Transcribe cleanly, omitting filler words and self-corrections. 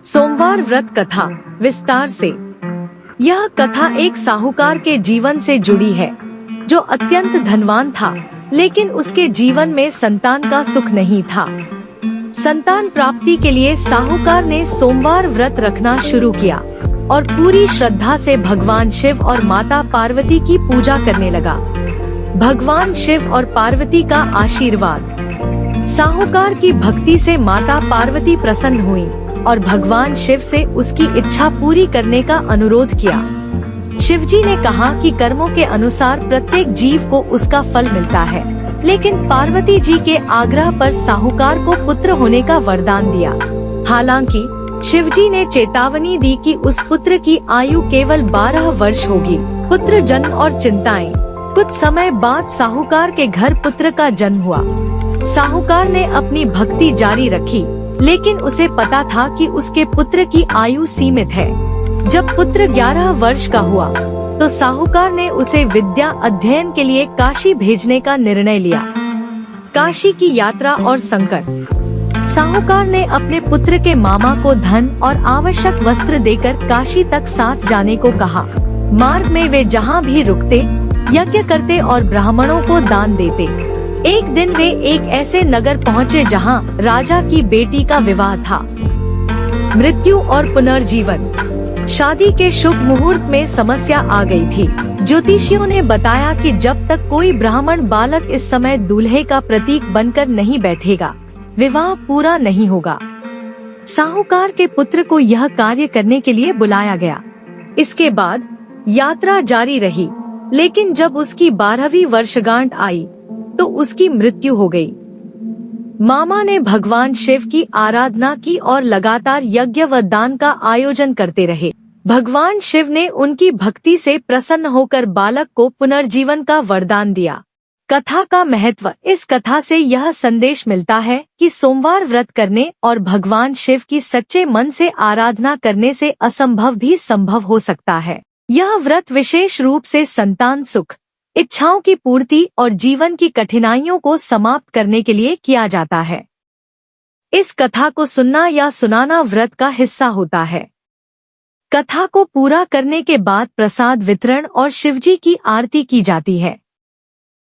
सोमवार व्रत कथा विस्तार से। यह कथा एक साहूकार के जीवन से जुड़ी है जो अत्यंत धनवान था, लेकिन उसके जीवन में संतान का सुख नहीं था। संतान प्राप्ति के लिए साहूकार ने सोमवार व्रत रखना शुरू किया और पूरी श्रद्धा से भगवान शिव और माता पार्वती की पूजा करने लगा। भगवान शिव और पार्वती का आशीर्वाद। साहूकार की भक्ति से माता पार्वती प्रसन्न हुई और भगवान शिव से उसकी इच्छा पूरी करने का अनुरोध किया। शिवजी ने कहा कि कर्मों के अनुसार प्रत्येक जीव को उसका फल मिलता है, लेकिन पार्वती जी के आग्रह पर साहूकार को पुत्र होने का वरदान दिया। हालांकि शिवजी ने चेतावनी दी कि उस पुत्र की आयु केवल 12 वर्ष होगी। पुत्र जन्म और चिंताएं। कुछ समय बाद साहूकार के घर पुत्र का जन्म हुआ। साहूकार ने अपनी भक्ति जारी रखी, लेकिन उसे पता था कि उसके पुत्र की आयु सीमित है। जब पुत्र 11 वर्ष का हुआ तो साहूकार ने उसे विद्या अध्ययन के लिए काशी भेजने का निर्णय लिया। काशी की यात्रा और संकट। साहूकार ने अपने पुत्र के मामा को धन और आवश्यक वस्त्र देकर काशी तक साथ जाने को कहा। मार्ग में वे जहाँ भी रुकते, यज्ञ करते और ब्राह्मणों को दान देते। एक दिन वे एक ऐसे नगर पहुँचे जहाँ राजा की बेटी का विवाह था। मृत्यु और पुनर्जीवन। शादी के शुभ मुहूर्त में समस्या आ गई थी। ज्योतिषियों ने बताया कि जब तक कोई ब्राह्मण बालक इस समय दूल्हे का प्रतीक बनकर नहीं बैठेगा, विवाह पूरा नहीं होगा। साहूकार के पुत्र को यह कार्य करने के लिए बुलाया गया। इसके बाद यात्रा जारी रही, लेकिन जब उसकी 12वीं वर्षगांठ आई तो उसकी मृत्यु हो गई। मामा ने भगवान शिव की आराधना की और लगातार यज्ञ व दान का आयोजन करते रहे। भगवान शिव ने उनकी भक्ति से प्रसन्न होकर बालक को पुनर्जीवन का वरदान दिया। कथा का महत्व। इस कथा से यह संदेश मिलता है कि सोमवार व्रत करने और भगवान शिव की सच्चे मन से आराधना करने से असंभव भी संभव हो सकता है। यह व्रत विशेष रूप से संतान सुख, इच्छाओं की पूर्ति और जीवन की कठिनाइयों को समाप्त करने के लिए किया जाता है। इस कथा को सुनना या सुनाना व्रत का हिस्सा होता है। कथा को पूरा करने के बाद प्रसाद वितरण और शिवजी की आरती की जाती है।